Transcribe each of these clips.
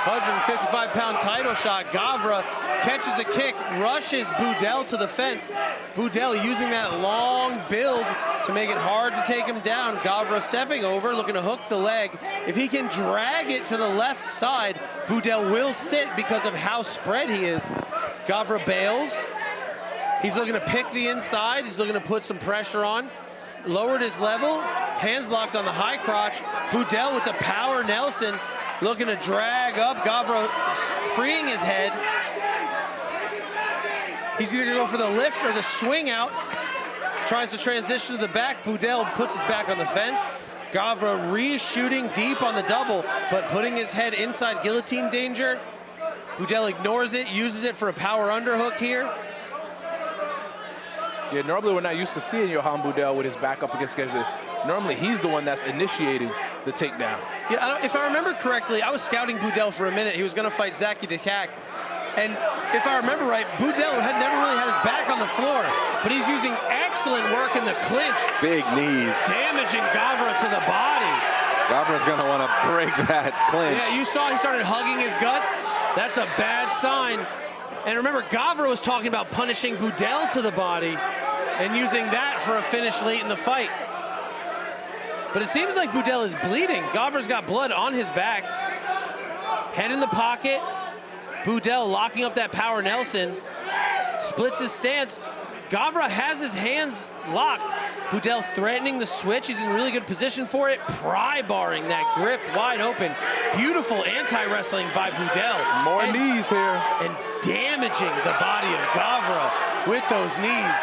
155-pound title shot. Gavra catches the kick, rushes Budel to the fence. Budel using that long build to make it hard to take him down. Gavra stepping over, looking to hook the leg. If he can drag it to the left side, Budel will sit because of how spread he is. Gavra bails. He's looking to pick the inside. He's looking to put some pressure on. Lowered his level, hands locked on the high crotch. Budel with the power Nelson, looking to drag up. Gavra freeing his head. He's either gonna go for the lift or the swing out. Tries to transition to the back. Budel puts his back on the fence. Gavra re-shooting deep on the double, but putting his head inside guillotine danger. Budel ignores it, uses it for a power underhook here. Yeah, normally we're not used to seeing Johann Budel with his back up against this. Normally he's the one that's initiating the takedown. Yeah, if I remember correctly, I was scouting Budel for a minute. He was gonna fight Zaki Dekak. And if I remember right, Budel had never really had his back on the floor, but he's using excellent work in the clinch. Big knees. Damaging Gavra to the body. Gavra's gonna wanna break that clinch. Yeah, you saw he started hugging his guts. That's a bad sign. And remember, Gavra was talking about punishing Budel to the body and using that for a finish late in the fight. But it seems like Budel is bleeding. Gavra's got blood on his back. Head in the pocket. Budel locking up that power Nelson. Splits his stance. Gavra has his hands locked. Budel threatening the switch. He's in really good position for it. Pry barring that grip wide open. Beautiful anti-wrestling by Budel. More knees here. And damaging the body of Gavra with those knees.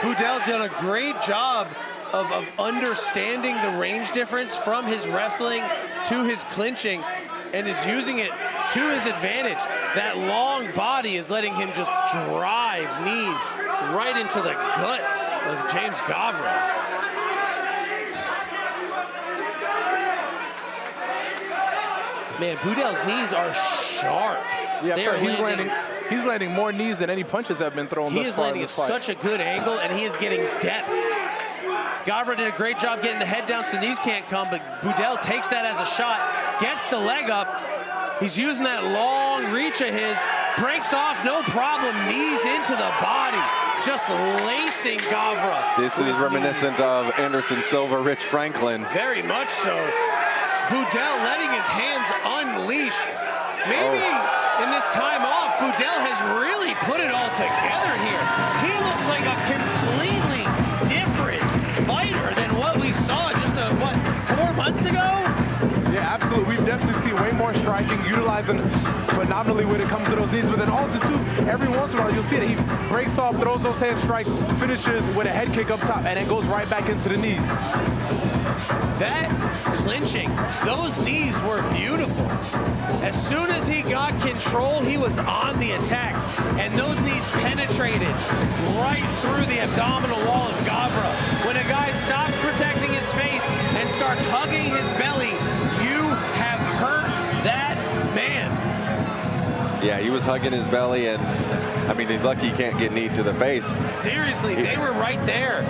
Budel done a great job of understanding the range difference from his wrestling to his clinching, and is using it to his advantage. That long body is letting him just drive knees right into the guts of James Gavra. Man, Budel's knees are sharp. Yeah, he's landing more knees than any punches have been thrown thus far in this fight. He is landing at such a good angle, and he is getting depth. Gavra did a great job getting the head down so the knees can't come, but Budel takes that as a shot, gets the leg up. He's using that long reach of his, breaks off, no problem, knees into the body, just lacing Gavra. This is reminiscent of Anderson Silva, Rich Franklin. Very much so. Budel letting his hands unleash. Maybe in this time off, Budel has really put it all together here. He looks like a completely different fighter than what we saw just, 4 months ago? Yeah, absolutely. We've definitely seen way more striking, utilizing phenomenally when it comes to those knees. But then also, too, every once in a while, you'll see that he breaks off, throws those hand strikes, finishes with a head kick up top, and then goes right back into the knees. That clinching, those knees were beautiful. As soon as he got control, he was on the attack, and those knees penetrated right through the abdominal wall of Gavra. When a guy stops protecting his face and starts hugging his belly, you have hurt that man. Yeah, he was hugging his belly, and I mean, he's lucky he can't get knee to the face. Seriously, they were right there.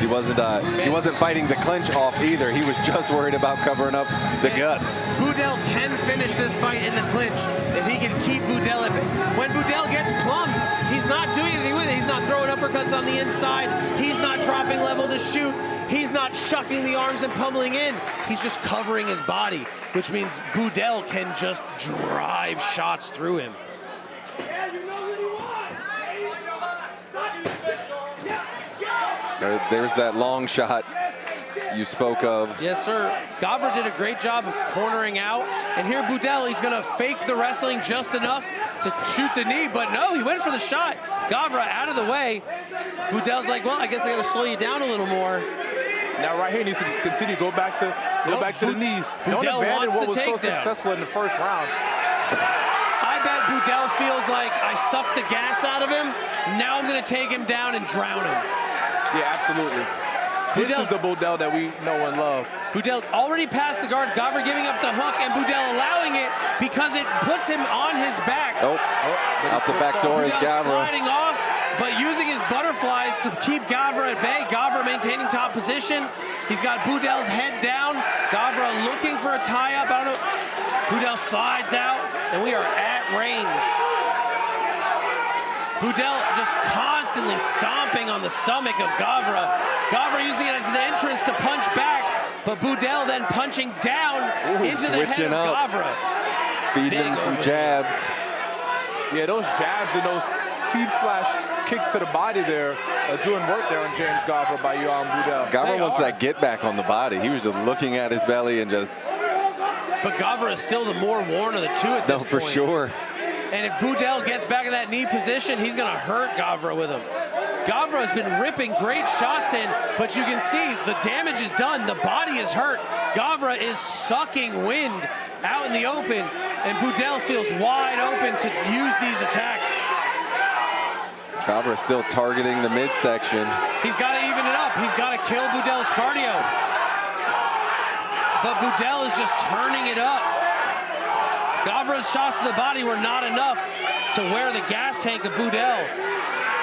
He wasn't fighting the clinch off either. He was just worried about covering up the guts. Budel can finish this fight in the clinch if he can keep Budel at it. When Budel gets plumbed, he's not doing anything with it. He's not throwing uppercuts on the inside. He's not dropping level to shoot. He's not shucking the arms and pummeling in. He's just covering his body, which means Budel can just drive shots through him. There's that long shot you spoke of. Yes, sir. Gavra did a great job of cornering out. And here Budel, he's going to fake the wrestling just enough to shoot the knee. But no, he went for the shot. Gavra out of the way. Budel's like, well, I guess I got to slow you down a little more. Now right here he needs to continue, go back to the knees. Don't abandon what was so successful in the first round. I bet Budel feels like I sucked the gas out of him. Now I'm going to take him down and drown him. Yeah, absolutely. This is the Budel that we know and love. Budel already passed the guard, Gavra giving up the hook, and Budel allowing it because it puts him on his back. Out the back door is Gavra. Sliding off, but using his butterflies to keep Gavra at bay. Gavra maintaining top position. He's got Budel's head down. Gavra looking for a tie-up. I don't know. Budel slides out, and we are at range. Budel just constantly stomping on the stomach of Gavra. Gavra using it as an entrance to punch back, but Budel then punching down into the head of Gavra. Feeding him some jabs. Yeah, those jabs and those teep/kicks to the body there are doing work there on James Gavra by Johann Budel. Gavra wants that get back on the body. He was just looking at his belly and just... But Gavra is still the more worn of the two at this point. No, for sure. And if Budel gets back in that knee position, he's going to hurt Gavra with him. Gavra has been ripping great shots in, but you can see the damage is done. The body is hurt. Gavra is sucking wind out in the open, and Budel feels wide open to use these attacks. Gavra still targeting the midsection. He's got to even it up. He's got to kill Budel's cardio. But Budel is just turning it up. Gavra's shots to the body were not enough to wear the gas tank of Budel.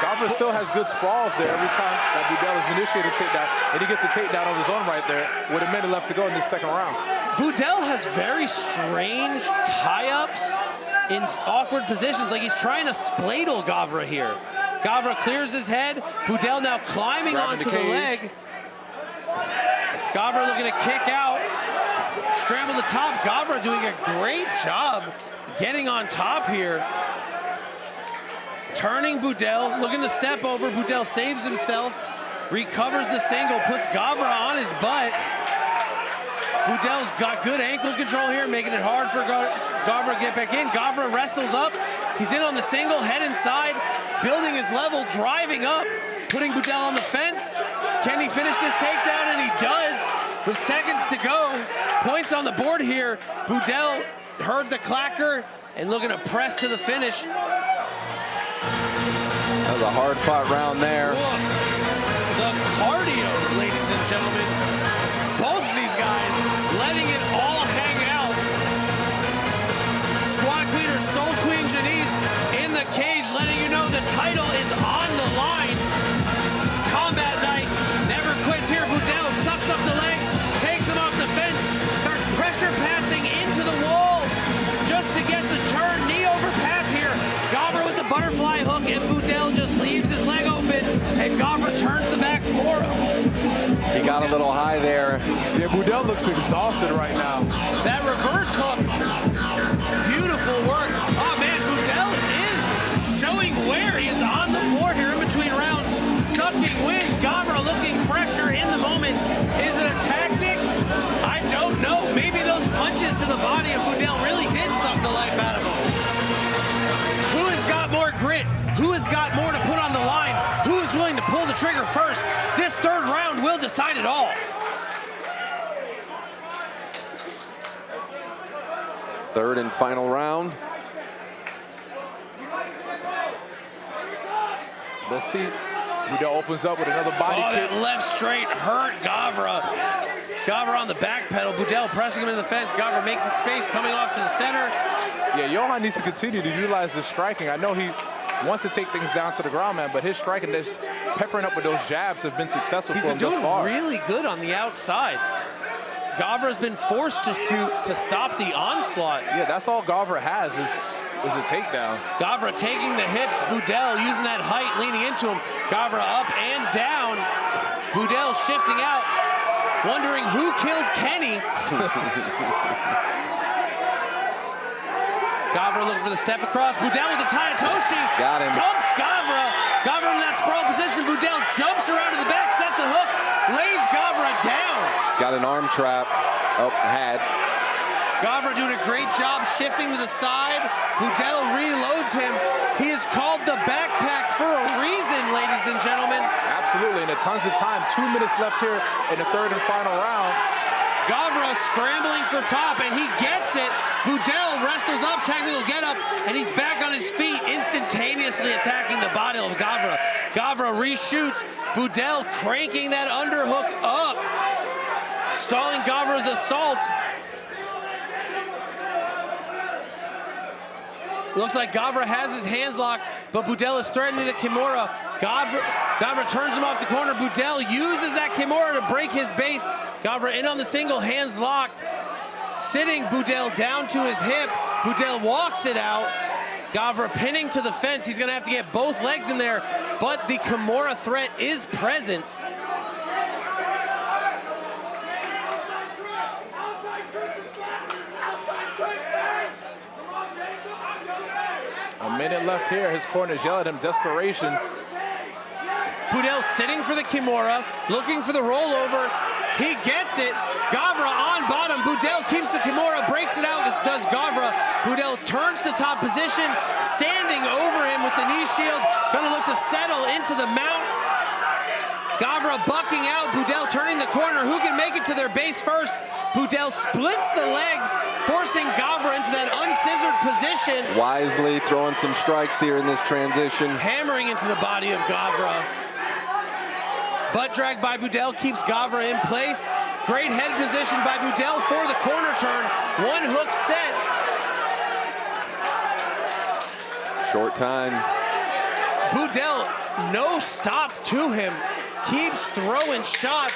Gavra still has good sprawls there every time that Budel has initiated a takedown, and he gets a takedown on his own right there with a minute left to go in the second round. Budel has very strange tie-ups in awkward positions, like he's trying to spladle Gavra here. Gavra clears his head. Budel now climbing onto the leg. Gavra looking to kick out. Scramble the top. Gavra doing a great job getting on top here. Turning Budel, looking to step over. Budel saves himself, recovers the single, puts Gavra on his butt. Budel's got good ankle control here, making it hard for Gavra to get back in. Gavra wrestles up. He's in on the single, head inside, building his level, driving up, putting Budel on the fence. Can he finish this takedown? And he does. With seconds to go, points on the board here. Budel heard the clacker and looking to press to the finish. That was a hard-fought round there. The cardio, ladies and gentlemen. Both of these guys letting it all hang out. Squad leader Soul Queen Janice in the cage, letting you know the title is on the line. Combat night never quits here. Budel sucks up the legs, takes him off the fence, starts pressure passing into the wall just to get the turn. Knee over pass here. Gavra with the butterfly hook, and Budel just leaves his leg open, and Gavra turns the back for him. He got a little high there. Yeah, Budel looks exhausted right now. That reverse hook, beautiful work. Oh man, Budel is showing where he is on the floor here in between rounds, sucking wind. Gavra looking fresher in the moment. Is it a tactic? I don't know. Maybe those punches to the body of Budel really did suck the life out of him. Who has got more grit? Who has got more to put on the line? Who is willing to pull the trigger first? This third round will decide it all. Third and final round. Let's see. Budel opens up with another body kick. That left straight hurt Gavra. Gavra on the back pedal. Budel pressing him in the fence. Gavra making space, coming off to the center. Yeah, Johann needs to continue to utilize his striking. I know he wants to take things down to the ground, man, but his striking, just peppering up with those jabs, have been successful for him thus far. He's been doing really good on the outside. Gavra's been forced to shoot to stop the onslaught. Yeah, that's all Gavra has is a takedown. Gavra taking the hips. Budel using that height, leaning into him. Gavra up and down. Budel shifting out, wondering who killed Kenny. Gavra looking for the step across. Budel with the Tayatoshi. Got him. Dumps Gavra. Gavra in that sprawl position. Budel jumps around to the back, sets a hook, lays Gavra down. He's got an arm trap. Oh, had. Gavra doing a great job shifting to the side. Budel reloads him. He is called the backpack for a reason, ladies and gentlemen. Absolutely, and tons of time. 2 minutes left here in the third and final round. Gavra scrambling for top, and he gets it. Budel wrestles up, technical get up, and he's back on his feet, instantaneously attacking the body of Gavra. Gavra reshoots. Budel cranking that underhook up, stalling Gavra's assault. Looks like Gavra has his hands locked, but Budel is threatening the Kimura. Gavra turns him off the corner. Budel uses that Kimura to break his base. Gavra in on the single, hands locked. Sitting Budel down to his hip. Budel walks it out. Gavra pinning to the fence. He's gonna have to get both legs in there, but the Kimura threat is present. A minute left here. His corners yell at him, desperation. Budel sitting for the Kimura, looking for the rollover. He gets it. Gavra on bottom. Budel keeps the Kimura, breaks it out, as does Gavra. Budel turns to top position, standing over him with the knee shield. Gonna look to settle into the mount. Gavra bucking out. Budel turning the corner. Who can make it to their base first? Budel splits the legs, forcing Gavra into that unscissored position. Wisely throwing some strikes here in this transition. Hammering into the body of Gavra. Butt drag by Budel keeps Gavra in place. Great head position by Budel for the corner turn. One hook set. Short time. Budel, no stop to him. Keeps throwing shots.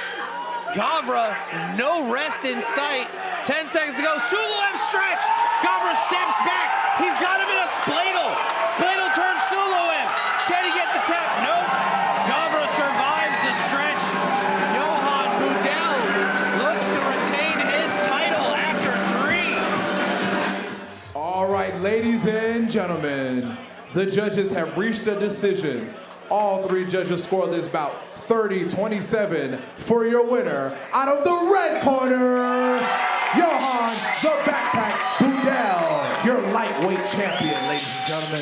Gavra, no rest in sight. 10 seconds to go. Suloev stretch. Gavra steps back. He's got him in a spladle. Spladle turns Suloev. Can he get the tap? Nope. Gavra survives the stretch. Johann Budel looks to retain his title after 3. All right, ladies and gentlemen, the judges have reached a decision. All 3 judges scored this bout 30-27 for your winner. Out of the red corner, Johann the Backpack Budel, your lightweight champion, ladies and gentlemen.